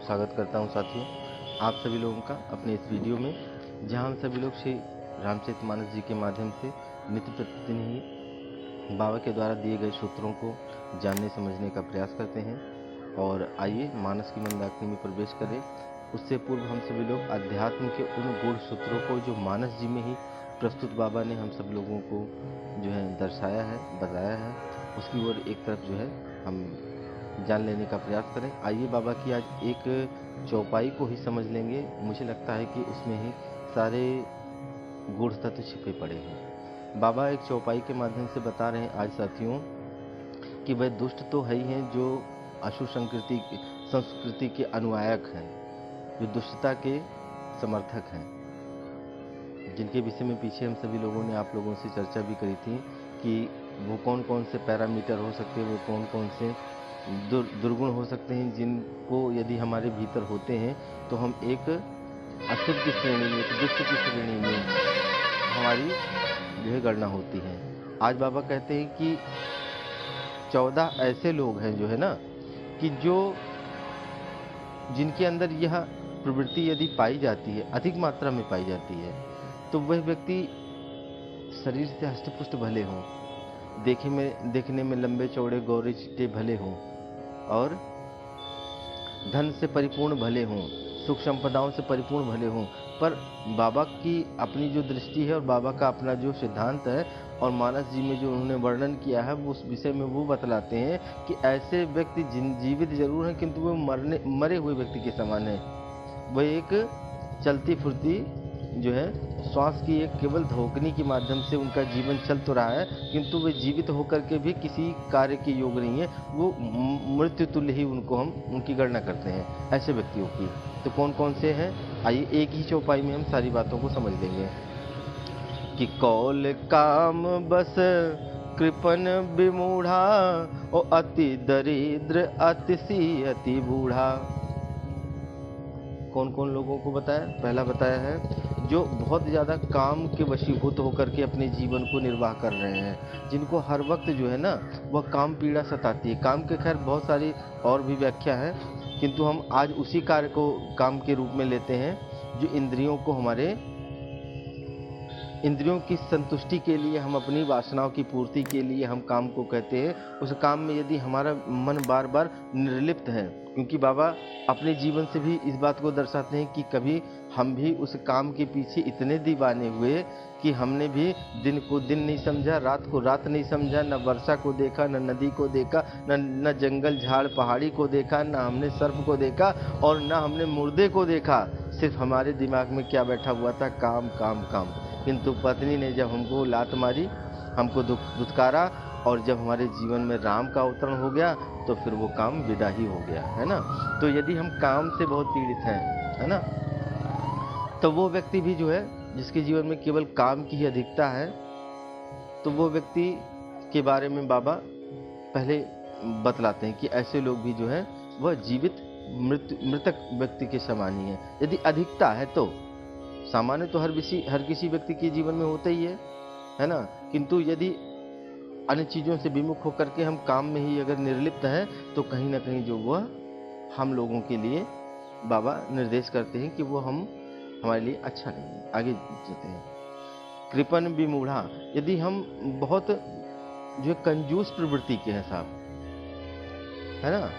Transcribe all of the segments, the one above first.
स्वागत करता हूं साथियों आप सभी लोगों का अपने इस वीडियो में, जहां हम सभी लोग श्री रामचरितमानस जी के माध्यम से नित्य प्रतिदिन ही बाबा के द्वारा दिए गए सूत्रों को जानने समझने का प्रयास करते हैं। और आइए मानस की मंदाकिनी में प्रवेश करें। उससे पूर्व हम सभी लोग अध्यात्म के उन गूढ़ सूत्रों को जो मानस जी में ही प्रस्तुत बाबा ने हम सब लोगों को जो है दर्शाया है, बताया है, उसकी ओर एक तरफ जो है हम जान लेने का प्रयास करें। आइए बाबा की आज एक चौपाई को ही समझ लेंगे। मुझे लगता है कि उसमें ही सारे गूढ़ तत्व छिपे पड़े हैं। बाबा एक चौपाई के माध्यम से बता रहे हैं आज साथियों कि वह दुष्ट तो है ही हैं जो अशुभ संस्कृति के अनुयायक हैं, जो दुष्टता के समर्थक हैं, जिनके विषय में पीछे हम सभी लोगों ने आप लोगों से चर्चा भी करी थी कि वो कौन कौन से पैरामीटर हो सकते हैं, वो कौन कौन से दुर्गुण हो सकते हैं, जिनको यदि हमारे भीतर होते हैं तो हम एक अशुभ की श्रेणी में, एक दुष्ट की श्रेणी में हमारी जो है गणना होती है। आज बाबा कहते हैं कि 14 ऐसे लोग हैं जो है ना कि जो जिनके अंदर यह प्रवृत्ति यदि पाई जाती है, अधिक मात्रा में पाई जाती है, तो वह व्यक्ति शरीर से हष्टपुष्ट भले हों, देखने में लंबे चौड़े गौरे चिट्टे भले हों, और धन से परिपूर्ण भले हों, सुख संपदाओं से परिपूर्ण भले हों, पर बाबा की अपनी जो दृष्टि है और बाबा का अपना जो सिद्धांत है और मानस जी में जो उन्होंने वर्णन किया है, वो उस विषय में वो बतलाते हैं कि ऐसे व्यक्ति जीवित जरूर हैं किंतु वो मरे हुए व्यक्ति के समान है। वह एक चलती फुर्ती जो है श्वास की एक केवल धोकनी के माध्यम से उनका जीवन चल तो रहा है, किंतु वे जीवित होकर के भी किसी कार्य के योग नहीं है। वो मृत्यु तुल्य ही उनकी गणना करते हैं ऐसे व्यक्तियों की। तो कौन कौन से हैं, आइए एक ही चौपाई में हम सारी बातों को समझ लेंगे। कि कौल काम बस कृपन विमूढ़ा, और अति दरिद्र अतिशी अति बूढ़ा। कौन कौन लोगों को बताया? पहला बताया है जो बहुत ज़्यादा काम के वशीभूत होकर के अपने जीवन को निर्वाह कर रहे हैं, जिनको हर वक्त जो है ना वह काम पीड़ा सताती है। काम के खैर बहुत सारी और भी व्याख्या है, किंतु हम आज उसी कार्य को काम के रूप में लेते हैं जो इंद्रियों की संतुष्टि के लिए, हम अपनी वासनाओं की पूर्ति के लिए हम काम को कहते हैं। उस काम में यदि हमारा मन बार बार निर्लिप्त है, क्योंकि बाबा अपने जीवन से भी इस बात को दर्शाते हैं कि कभी हम भी उस काम के पीछे इतने दीवाने हुए कि हमने भी दिन को दिन नहीं समझा, रात को रात नहीं समझा, न वर्षा को देखा, न नदी को देखा, न जंगल झाड़ पहाड़ी को देखा, न हमने सर्प को देखा और न हमने मुर्दे को देखा। सिर्फ हमारे दिमाग में क्या बैठा हुआ था? काम काम काम। किंतु पत्नी ने जब हमको लात मारी, हमको दुत्कारा, और जब हमारे जीवन में राम का अवतरण हो गया तो फिर वो काम विदा ही हो गया, है ना। तो यदि हम काम से बहुत पीड़ित हैं, है ना, तो वो व्यक्ति भी जो है जिसके जीवन में केवल काम की ही अधिकता है, तो वो व्यक्ति के बारे में बाबा पहले बतलाते हैं कि ऐसे लोग भी जो है वह जीवित मृतक व्यक्ति के समान ही है। यदि अधिकता है तो सामान्य तो हर किसी व्यक्ति के जीवन में होता ही है ना, किंतु यदि अन्य चीज़ों से विमुख होकर के हम काम में ही अगर निर्लिप्त हैं तो कहीं ना कहीं जो वह हम लोगों के लिए बाबा निर्देश करते हैं कि वो हमारे लिए अच्छा नहीं है। आगे चलते हैं। कृपन विमूढ़ा, यदि हम बहुत जो है कंजूस प्रवृत्ति के हैं साहब, है ना,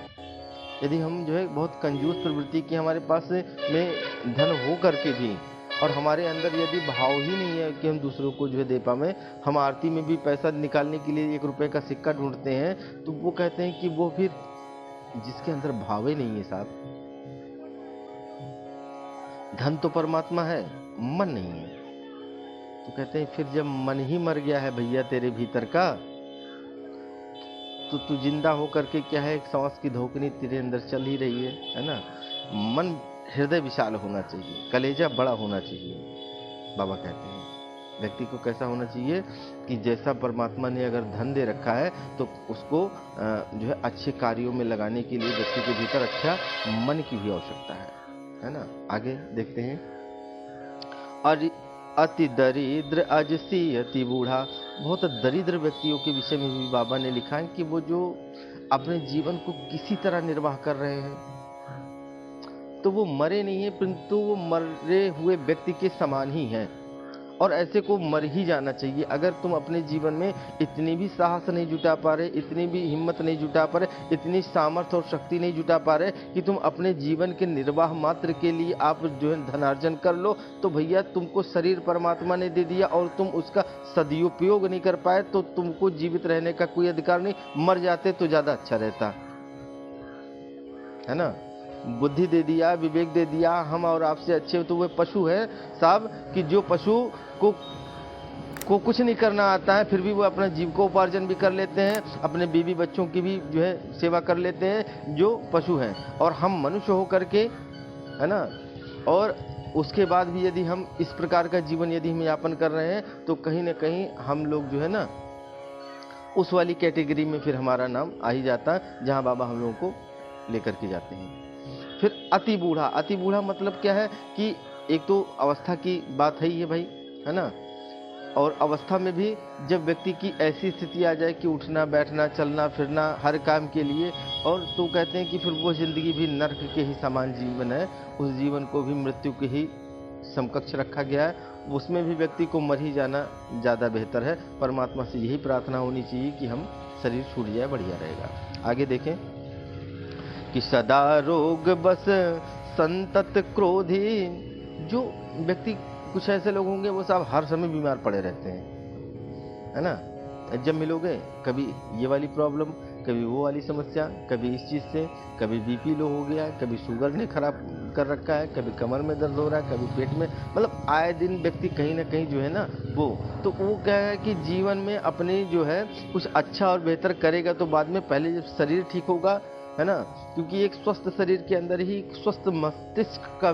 यदि हम जो है बहुत कंजूस प्रवृत्ति के, हमारे पास में धन हो करके भी और हमारे अंदर यदि भाव ही नहीं है कि हम दूसरों को जो है दे पाए, हम आरती में भी पैसा निकालने के लिए 1 रुपए का सिक्का ढूंढते हैं, तो वो कहते हैं कि वो फिर जिसके अंदर भाव ही नहीं है साहब, धन तो परमात्मा है, मन नहीं है, तो कहते हैं फिर जब मन ही मर गया है भैया तेरे भीतर का, तो तू जिंदा होकर के क्या है, एक सांस की धोकनी तेरे अंदर चल ही रही है ना। मन हृदय विशाल होना चाहिए, कलेजा बड़ा होना चाहिए। बाबा कहते हैं व्यक्ति को कैसा होना चाहिए कि जैसा परमात्मा ने अगर धन दे रखा है तो उसको जो है अच्छे कार्यों में लगाने के लिए व्यक्ति के भीतर अच्छा मन की भी आवश्यकता है ना। आगे देखते हैं। और अति दरिद्र अजसी अति बूढ़ा, बहुत दरिद्र व्यक्तियों के विषय में भी बाबा ने लिखा है कि वो जो अपने जीवन को किसी तरह निर्वाह कर रहे हैं, तो वो मरे नहीं हैं, परंतु वो मरे हुए व्यक्ति के समान ही हैं, और ऐसे को मर ही जाना चाहिए। अगर तुम अपने जीवन में इतनी भी साहस नहीं जुटा पा रहे, इतनी भी हिम्मत नहीं जुटा पा रहे, इतनी सामर्थ्य और शक्ति नहीं जुटा पा रहे कि तुम अपने जीवन के निर्वाह मात्र के लिए आप जो है धनार्जन कर लो, तो भैया तुमको शरीर परमात्मा ने दे दिया और तुम उसका सदुपयोग नहीं कर पाए, तो तुमको जीवित रहने का कोई अधिकार नहीं। मर जाते तो ज़्यादा अच्छा रहता है ना। बुद्धि दे दिया, विवेक दे दिया, हम और आपसे अच्छे तो वो पशु है साहब, कि जो पशु को कुछ नहीं करना आता है, फिर भी वो अपना जीविकोपार्जन भी कर लेते हैं, अपने बीवी बच्चों की भी जो है सेवा कर लेते हैं, जो पशु हैं। और हम मनुष्य होकर के, है ना, और उसके बाद भी यदि हम इस प्रकार का जीवन यदि हम यापन कर रहे हैं, तो कहीं ना कहीं हम लोग जो है ना उस वाली कैटेगरी में फिर हमारा नाम आ ही जाता है, जहाँ बाबा हम लोगों को लेकर के जाते हैं। फिर अति बूढ़ा। अति बूढ़ा मतलब क्या है कि एक तो अवस्था की बात है ही है भाई, है ना, और अवस्था में भी जब व्यक्ति की ऐसी स्थिति आ जाए कि उठना बैठना चलना फिरना हर काम के लिए, और तो कहते हैं कि फिर वो जिंदगी भी नर्क के ही समान जीवन है, उस जीवन को भी मृत्यु के ही समकक्ष रखा गया है, उसमें भी व्यक्ति को मर ही जाना ज़्यादा बेहतर है। परमात्मा से यही प्रार्थना होनी चाहिए कि हम शरीर छूट जाए, बढ़िया रहेगा। आगे देखें कि सदा रोग बस संतत क्रोधी। जो व्यक्ति, कुछ ऐसे लोग होंगे वो साहब हर समय बीमार पड़े रहते हैं, है ना। जब मिलोगे कभी ये वाली प्रॉब्लम, कभी वो वाली समस्या, कभी इस चीज़ से, कभी बीपी लो हो गया, कभी शुगर ने खराब कर रखा है, कभी कमर में दर्द हो रहा है, कभी पेट में, मतलब आए दिन व्यक्ति कहीं ना कहीं जो है ना वो, तो वो क्या है कि जीवन में अपने जो है कुछ अच्छा और बेहतर करेगा, तो बाद में पहले जब शरीर ठीक होगा, है ना, क्योंकि एक स्वस्थ शरीर के अंदर ही स्वस्थ मस्तिष्क का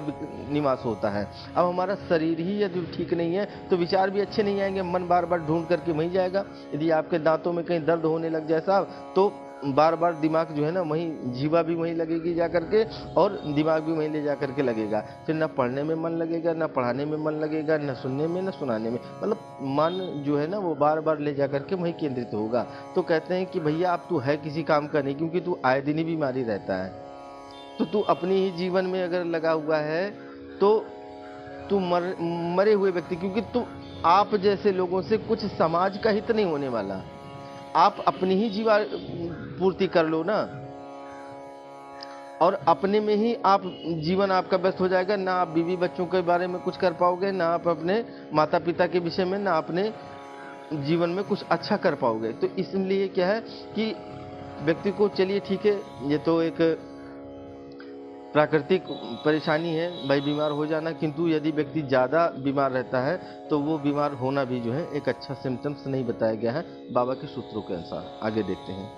निवास होता है। अब हमारा शरीर ही यदि ठीक नहीं है तो विचार भी अच्छे नहीं आएंगे, मन बार बार ढूंढ करके वहीं जाएगा। यदि आपके दांतों में कहीं दर्द होने लग जाए साहब, तो बार बार दिमाग जो है ना वहीं, जीवा भी वहीं लगेगी जा करके, और दिमाग भी वहीं ले जा करके लगेगा। फिर ना पढ़ने में मन लगेगा, ना पढ़ाने में मन लगेगा, ना सुनने में, ना सुनाने में, मतलब मन जो है ना वो बार बार ले जा करके वहीं केंद्रित होगा। तो कहते हैं कि भैया अब तू है किसी काम का नहीं, क्योंकि तू आए दिन ही बीमारी रहता है। तो तू अपने ही जीवन में अगर लगा हुआ है तो तू मरे हुए व्यक्ति, क्योंकि तू आप जैसे लोगों से कुछ समाज का हित नहीं होने वाला, आप अपनी ही जीवा पूर्ति कर लो ना, और अपने में ही आप जीवन आपका व्यस्त हो जाएगा। ना आप बीवी बच्चों के बारे में कुछ कर पाओगे, ना आप अपने माता पिता के विषय में, ना अपने जीवन में कुछ अच्छा कर पाओगे। तो इसलिए क्या है कि व्यक्ति को, चलिए ठीक है, ये तो एक प्राकृतिक परेशानी है भाई बीमार हो जाना, किंतु यदि व्यक्ति ज़्यादा बीमार रहता है तो वो बीमार होना भी जो है एक अच्छा सिम्टम्स नहीं बताया गया है बाबा के सूत्रों के अनुसार। आगे देखते हैं।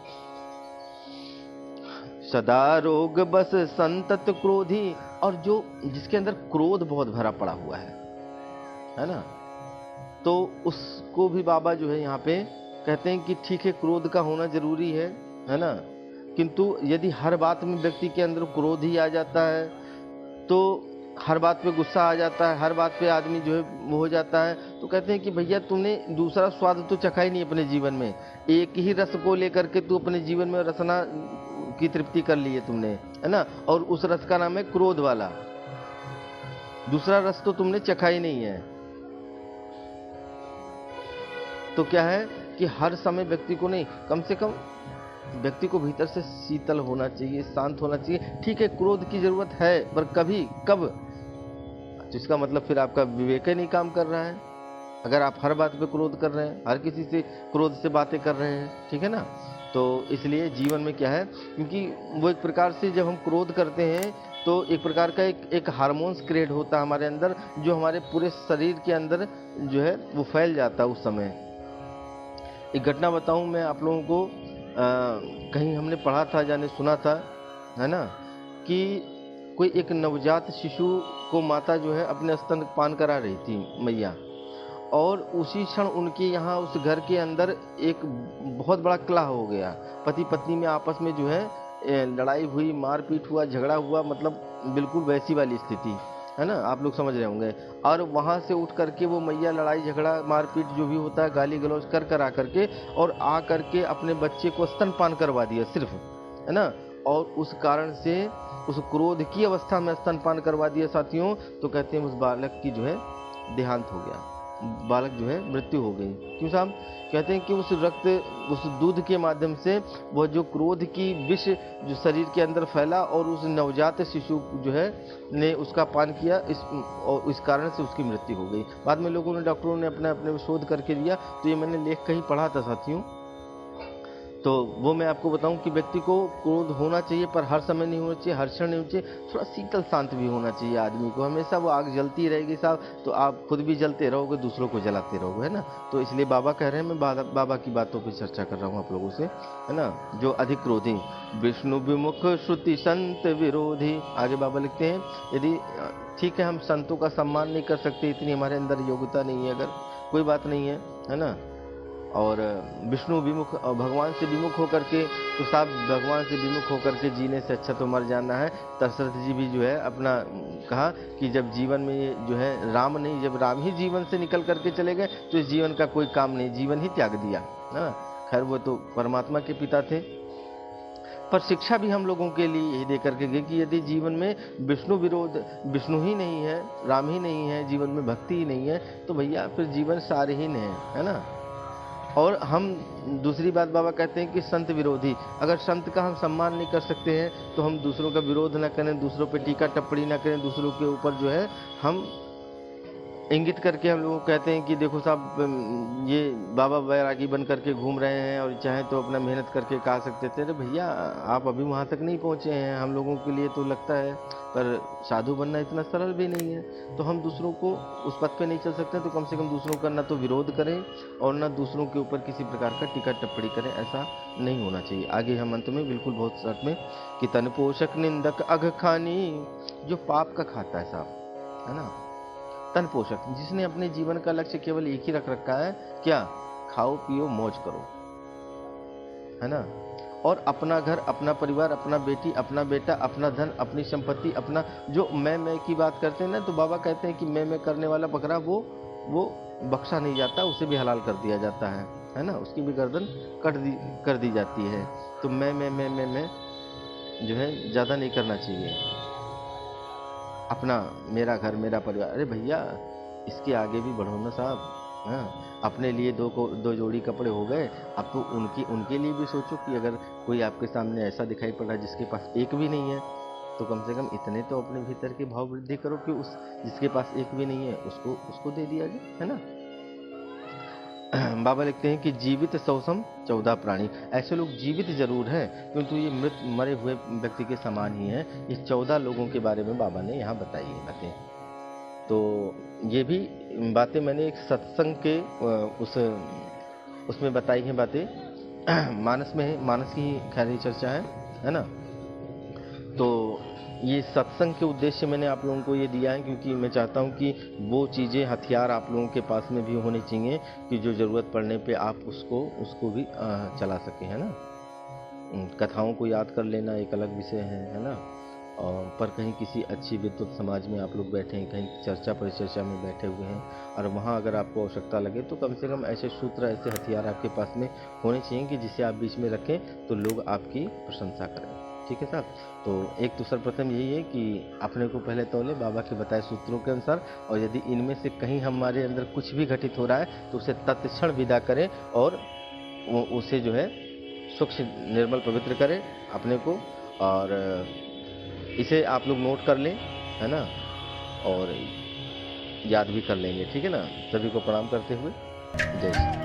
सदा रोग बस संतत क्रोधी। और जो जिसके अंदर क्रोध बहुत भरा पड़ा हुआ है ना, तो उसको भी बाबा जो है यहाँ पे कहते हैं कि ठीक है क्रोध का होना जरूरी है ना, किंतु यदि हर बात में व्यक्ति के अंदर क्रोध ही आ जाता है, तो हर बात पे गुस्सा आ जाता है, हर बात पे आदमी जो है वो हो जाता है, तो कहते हैं कि भैया तूने दूसरा स्वाद तो चखा ही नहीं अपने जीवन में, एक ही रस को लेकर के तू अपने जीवन में रसना की तृप्ति कर ली है तुमने, है ना, और उस रस का नाम है क्रोध वाला। दूसरा रस तो तुमने चखा ही नहीं है। तो क्या है कि हर समय व्यक्ति को नहीं, कम से कम व्यक्ति को भीतर से शीतल होना चाहिए, शांत होना चाहिए। ठीक है क्रोध की जरूरत है, पर कभी कब, तो इसका मतलब फिर आपका विवेक ही नहीं काम कर रहा है। अगर आप हर बात पे क्रोध कर रहे हैं, हर किसी से क्रोध से बातें कर रहे हैं, ठीक है ना, तो इसलिए जीवन में क्या है, क्योंकि वो एक प्रकार से जब हम क्रोध करते हैं तो एक प्रकार का एक हार्मोन्स क्रिएट होता है हमारे अंदर, जो हमारे पूरे शरीर के अंदर जो है वो फैल जाता है उस समय। एक घटना बताऊं मैं आप लोगों को, कहीं हमने पढ़ा था, जाने सुना था, है ना, कि कोई एक नवजात शिशु को माता जो है अपने स्तनपान करा रही थी मैया, और उसी क्षण उनके यहाँ उस घर के अंदर एक बहुत बड़ा कलह हो गया। पति पत्नी में आपस में जो है लड़ाई हुई, मारपीट हुआ, झगड़ा हुआ, मतलब बिल्कुल वैसी वाली स्थिति, है ना, आप लोग समझ रहे होंगे। और वहाँ से उठ करके वो मैया लड़ाई झगड़ा मारपीट जो भी होता है गाली गलौज कर आ करके, और आ करके अपने बच्चे को स्तनपान करवा दिया सिर्फ, है ना, और उस कारण से उस क्रोध की अवस्था में स्तनपान करवा दिया साथियों, तो कहते हैं उस बालक की जो है देहांत हो गया, बालक जो है मृत्यु हो गई। क्यों साहब? कहते हैं कि उस दूध के माध्यम से वह जो क्रोध की विष जो शरीर के अंदर फैला और उस नवजात शिशु जो है ने उसका पान किया, और इस कारण से उसकी मृत्यु हो गई। बाद में लोगों ने, डॉक्टरों ने अपने शोध करके दिया। तो ये मैंने लेख कहीं पढ़ा था साथियों। तो वो मैं आपको बताऊं कि व्यक्ति को क्रोध होना चाहिए, पर हर समय नहीं होना चाहिए, हर क्षण नहीं होना चाहिए, थोड़ा शीतल शांत भी होना चाहिए आदमी को। हमेशा वो आग जलती रहेगी साहब, तो आप खुद भी जलते रहोगे, दूसरों को जलाते रहोगे, है ना। तो इसलिए बाबा कह रहे हैं, मैं बाबा की बातों पर चर्चा कर रहा हूँ आप लोगों से, है ना। जो अधिक क्रोधी, विष्णु विमुख श्रुति संत विरोधी। आगे बाबा लिखते हैं, यदि ठीक है हम संतों का सम्मान नहीं कर सकते, इतनी हमारे अंदर योग्यता नहीं है, अगर कोई बात नहीं है ना। और विष्णु विमुख और भगवान से विमुख होकर के, तो साहब भगवान से विमुख होकर के जीने से अच्छा तो मर जाना है। दशरथ जी भी जो है अपना कहा कि जब जीवन में ये जो है राम नहीं, जब राम ही जीवन से निकल करके चले गए तो इस जीवन का कोई काम नहीं, जीवन ही त्याग दिया ना। खैर वो तो परमात्मा के पिता थे, पर शिक्षा भी हम लोगों के लिए यही दे करके गए कि यदि जीवन में विष्णु ही नहीं है, राम ही नहीं है, जीवन में भक्ति ही नहीं है, तो भैया फिर जीवन सारहीन है ना। और हम दूसरी बात बाबा कहते हैं कि संत विरोधी, अगर संत का हम सम्मान नहीं कर सकते हैं तो हम दूसरों का विरोध ना करें, दूसरों पे टीका टिप्पणी ना करें, दूसरों के ऊपर जो है हम इंगित करके हम लोग कहते हैं कि देखो साहब ये बाबा बैरागी बन करके घूम रहे हैं और चाहे तो अपना मेहनत करके खा सकते थे। अरे भैया आप अभी वहाँ तक नहीं पहुँचे हैं, हम लोगों के लिए तो लगता है, पर साधु बनना इतना सरल भी नहीं है। तो हम दूसरों को उस पथ पे नहीं चल सकते, तो कम से कम दूसरों का ना तो विरोध करें और ना दूसरों के ऊपर किसी प्रकार का टीका टिप्पणी करें, ऐसा नहीं होना चाहिए। आगे हम अंत में बिल्कुल बहुत शर्त में कि तन पोषक निंदक अघ खानी, जो पाप का खाता है साहब, है ना, तन पोषक, जिसने अपने जीवन का लक्ष्य केवल एक ही रख रखा है, क्या, खाओ पियो मौज करो, है ना। और अपना घर, अपना परिवार, अपना बेटी, अपना बेटा, अपना धन, अपनी संपत्ति, अपना जो मैं की बात करते हैं ना, तो बाबा कहते हैं कि मैं करने वाला बकरा वो बख्शा नहीं जाता, उसे भी हलाल कर दिया जाता है ना, उसकी भी गर्दन कर दी जाती है। तो मैं जो है ज़्यादा नहीं करना चाहिए। अपना, मेरा घर, मेरा परिवार, अरे भैया इसके आगे भी बढ़ो ना साहब, हाँ। अपने लिए दो जोड़ी कपड़े हो गए, अब तो उनके लिए भी सोचो कि अगर कोई आपके सामने ऐसा दिखाई पड़ रहा है जिसके पास एक भी नहीं है, तो कम से कम इतने तो अपने भीतर की भाव वृद्धि करो कि उस जिसके पास एक भी नहीं है उसको दे दिया जाए, है ना। बाबा लिखते हैं कि जीवित 100 14 प्राणी, ऐसे लोग जीवित जरूर हैं किंतु ये मरे हुए व्यक्ति के समान ही हैं। ये 14 लोगों के बारे में बाबा ने यहाँ बताई है बातें। तो ये भी बातें मैंने एक सत्संग के उसमें बताई हैं बातें। मानस में है, मानस की खैर चर्चा है ना। तो ये सत्संग के उद्देश्य मैंने आप लोगों को ये दिया है, क्योंकि मैं चाहता हूँ कि वो चीज़ें, हथियार आप लोगों के पास में भी होने चाहिए कि जो ज़रूरत पड़ने पे आप उसको भी चला सकें, है ना। कथाओं को याद कर लेना एक अलग विषय है ना। और पर कहीं किसी अच्छी विद्वत समाज में आप लोग बैठे हैं, कहीं चर्चा परिचर्चा में बैठे हुए हैं, और वहाँ अगर आपको आवश्यकता लगे तो कम से कम ऐसे सूत्र, ऐसे हथियार आपके पास में होने चाहिए कि जिसे आप बीच में रखें तो लोग आपकी प्रशंसा करें। ठीक है साहब। तो एक तो सर्वप्रथम यही है कि अपने को पहले तौले बाबा के बताए सूत्रों के अनुसार, और यदि इनमें से कहीं हमारे अंदर कुछ भी घटित हो रहा है तो उसे तत्क्षण विदा करें और उसे जो है स्वच्छ निर्मल पवित्र करें अपने को। और इसे आप लोग नोट कर लें, है ना, और याद भी कर लेंगे। ठीक है ना। सभी को प्रणाम करते हुए जय श्री।